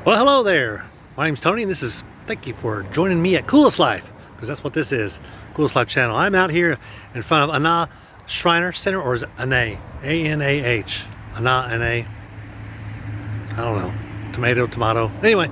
Well, hello there. My name's Tony, and thank you for joining me at Coolest Life, because that's what this is, Coolest Life channel. I'm out here in front of Anah Shrine Center, or is it Anah? A-N-A-H. Anah, N-A. I don't know. Tomato. Anyway,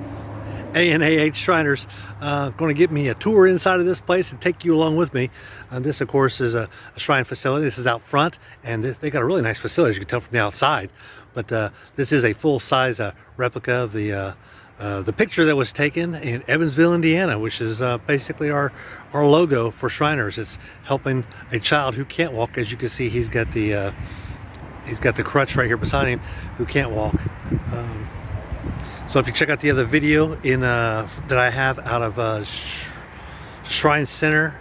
A-N-A-H Shriners. Going to give me a tour inside of this place and take you along with me. This, of course, is a shrine facility. This is out front, and they got a really nice facility, as you can tell from the outside. But this is a full-size replica of the picture that was taken in Evansville, Indiana, which is basically our logo for Shriners. It's helping a child who can't walk. As you can see, he's got the crutch right here beside him, who can't walk. So if you check out the other video that I have out of Shrine Center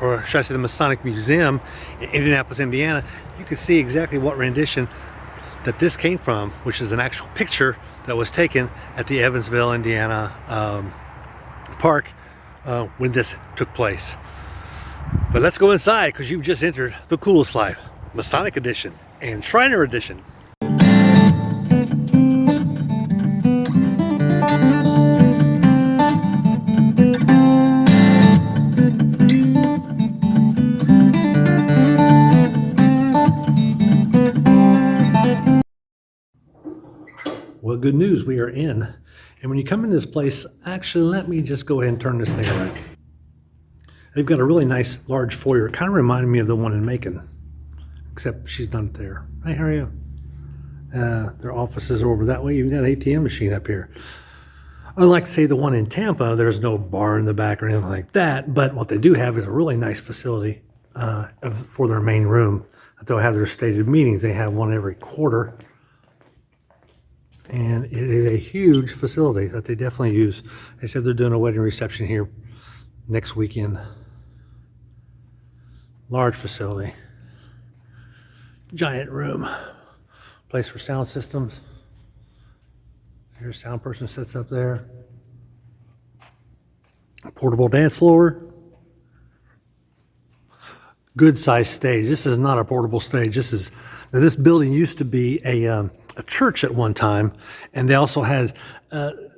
or should I say the Masonic Museum in Indianapolis, Indiana, you can see exactly what rendition that this came from, which is an actual picture that was taken at the Evansville, Indiana park when this took place. But let's go inside, because you've just entered the Coolest Life, Masonic Edition and Shriner Edition. Well, good news, we are in. And when you come in this place, actually, let me just go ahead and turn this thing around. They've got a really nice large foyer. It kind of reminded me of the one in Macon, except she's not there. Hi, how are you? Their offices are over that way. You've got an ATM machine up here. Unlike, say, the one in Tampa, there's no bar in the back or anything like that. But what they do have is a really nice facility for their main room. They'll have their stated meetings. They have one every quarter. And it is a huge facility that they definitely use. They said they're doing a wedding reception here next weekend. Large facility. Giant room. Place for sound systems. Your sound person sits up there. A portable dance floor. Good sized stage. This is not a portable stage. This building used to be a church at one time, and they also had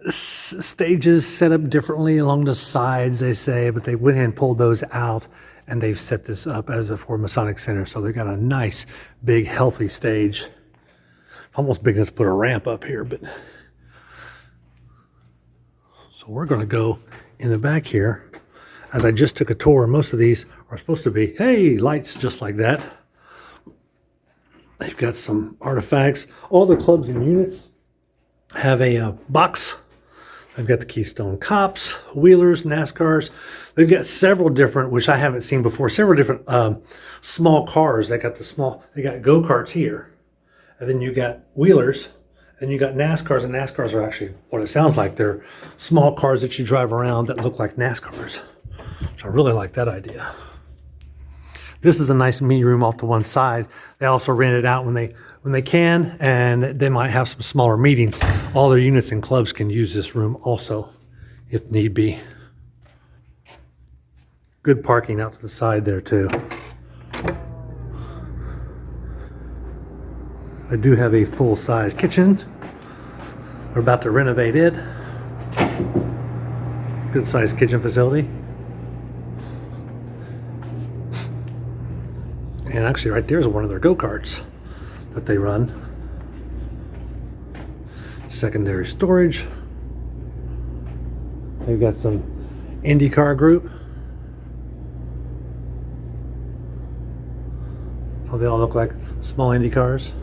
stages set up differently along the sides, they say, but they went ahead and pulled those out, and they've set this up as a for Masonic Center. So they've got a nice, big, healthy stage. Almost big enough to put a ramp up here, but so we're going to go in the back here. As I just took a tour, most of these are supposed to be, hey, lights just like that. They've got some artifacts. All the clubs and units have a box. They've got the Keystone Cops, Wheelers, NASCARs. They've got several different, which I haven't seen before, several different small cars. They got go-karts here. And then you got Wheelers, and you got NASCARs, and NASCARs are actually what it sounds like. They're small cars that you drive around that look like NASCARs. So I really like that idea. This is a nice meeting room off to one side. They also rent it out when they can, and they might have some smaller meetings. All their units and clubs can use this room also, if need be. Good parking out to the side there too. They do have a full-size kitchen. They're about to renovate it. Good-sized kitchen facility. And actually right there is one of their go-karts that they run. Secondary storage. They've got some IndyCar group. So they all look like small Indy cars.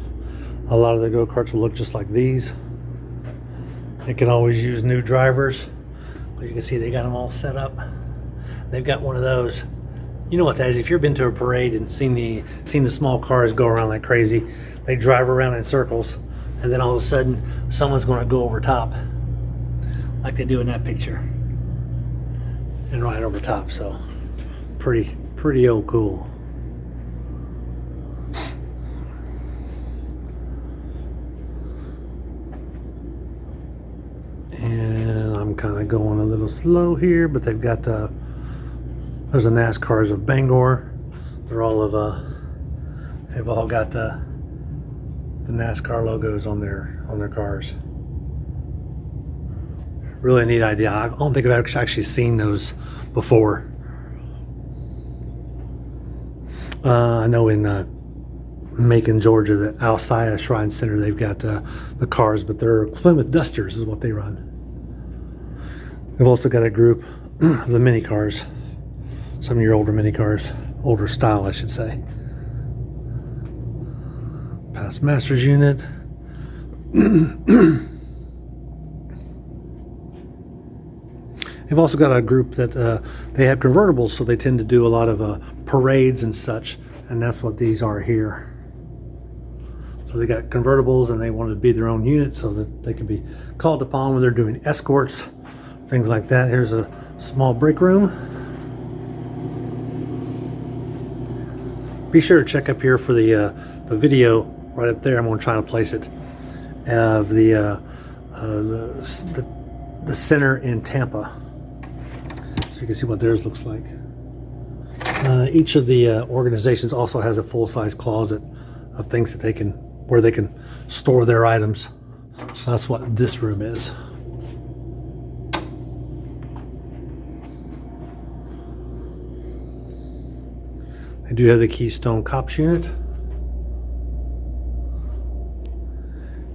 A lot of their go-karts will look just like these. They can always use new drivers. But you can see they got them all set up. They've got one of those. You know what that is? If you've been to a parade and seen the small cars go around like crazy, they drive around in circles, and then all of a sudden someone's going to go over top, like they do in that picture, and ride over top. So pretty old cool. And I'm kind of going a little slow here, but they've got there's the NASCARs of Bangor. They're all they've all got the NASCAR logos on their cars. Really neat idea. I don't think I've actually seen those before. I know in Macon, Georgia, the Anah Shrine Center, they've got the cars, but they're Plymouth Dusters is what they run. They've also got a group of the mini cars, some of your older mini cars, older style, I should say. Past Masters unit. They've also got a group that they have convertibles, so they tend to do a lot of parades and such, and that's what these are here. So they got convertibles, and they wanted to be their own unit so that they can be called upon when they're doing escorts, things like that. Here's a small break room. Be sure to check up here for the video right up there. I'm going to try to place it of the center in Tampa, so you can see what theirs looks like. Each of the organizations also has a full-size closet of things that where they can store their items. So that's what this room is. I do have the Keystone Cops unit.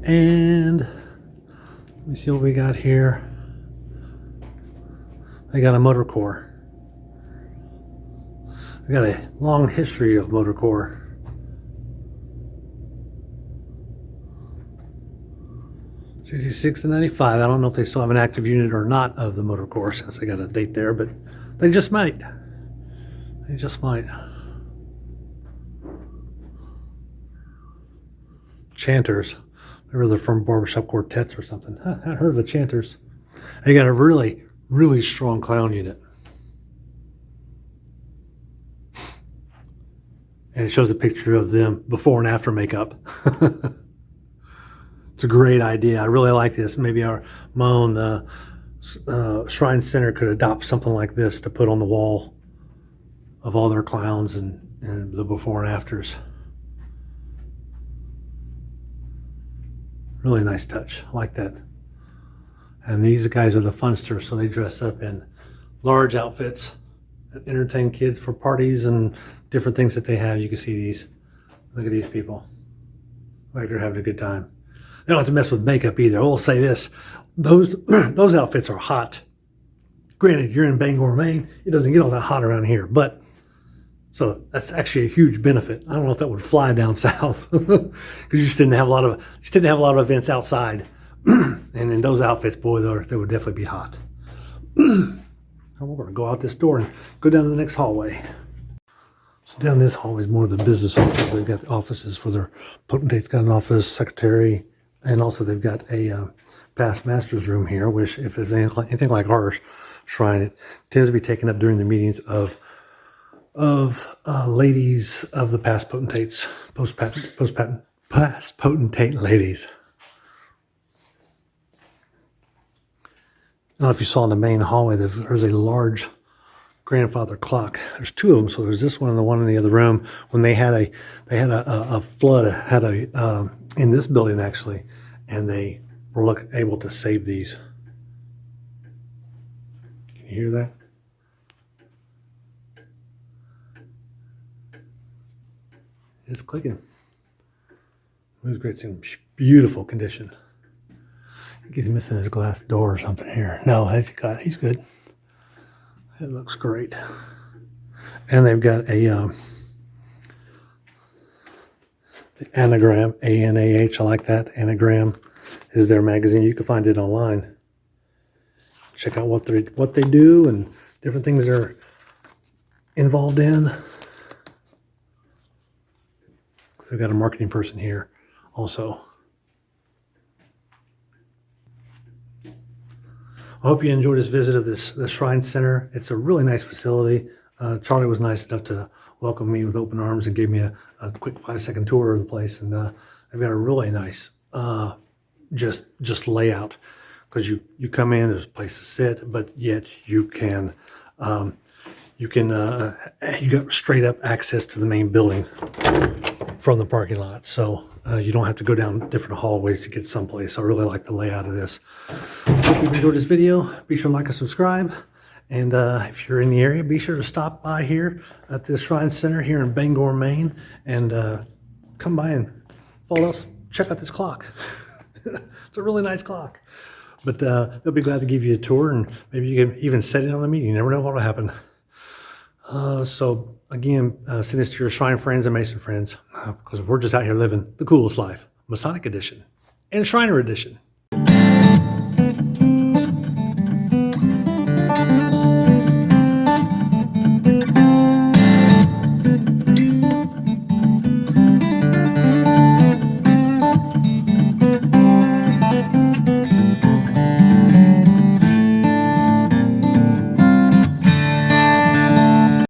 And let me see what we got here. They got a motor corps. We got a long history of motor corps. '66 to '95. I don't know if they still have an active unit or not of the motor corps, since I got a date there, but they just might. They just might. Chanters. Maybe they're from Barbershop Quartets or something. I hadn't heard of the Chanters. They got a really, really strong clown unit. And it shows a picture of them before and after makeup. It's a great idea. I really like this. Maybe my own Shrine Center could adopt something like this to put on the wall of all their clowns and the before and afters. Really nice touch. I like that. And these guys are the funsters, so they dress up in large outfits and entertain kids for parties and different things that they have. You can see these. Look at these people. Like they're having a good time. They don't have to mess with makeup either. I will say this. Those outfits are hot. Granted, you're in Bangor, Maine. It doesn't get all that hot around here, but so that's actually a huge benefit. I don't know if that would fly down south because you just didn't have a lot of events outside. And in those outfits, boy, they would definitely be hot. We're going to go out this door and go down to the next hallway. So down this hallway is more of the business office. They've got the offices for their potentates, got an office, secretary, and also they've got a past masters room here, which if it's anything like our shrine, it tends to be taken up during the meetings of ladies of the past potentates, past potentate ladies. I don't know if you saw in the main hallway, there's a large grandfather clock. There's two of them, so there's this one and the one in the other room. When they had a flood, in this building actually, and they were able to save these. Can you hear that? It's clicking. It was great. It's in beautiful condition. I think he's missing his glass door or something here. No, he's good. It looks great. And they've got a the Anagram, ANAH. I like that. Anagram is their magazine. You can find it online. Check out what they do and different things they're involved in. They've got a marketing person here also. I hope you enjoyed this visit of this Shrine Center. It's a really nice facility. Charlie was nice enough to welcome me with open arms and gave me a quick 5-second tour of the place. And they've got a really nice just layout, because you come in, there's a place to sit, but yet you got straight up access to the main building from the parking lot. So you don't have to go down different hallways to get someplace. I really like the layout of this. Hope you've enjoyed this video. Be sure to like and subscribe. And if you're in the area, be sure to stop by here at the Shrine Center here in Bangor, Maine, and come by and follow us. Check out this clock. It's a really nice clock. But they'll be glad to give you a tour, and maybe you can even set it on the meeting. You never know what will happen. So again, send this to your Shrine friends and Mason friends, because we're just out here living the coolest life, Masonic edition and Shriner edition.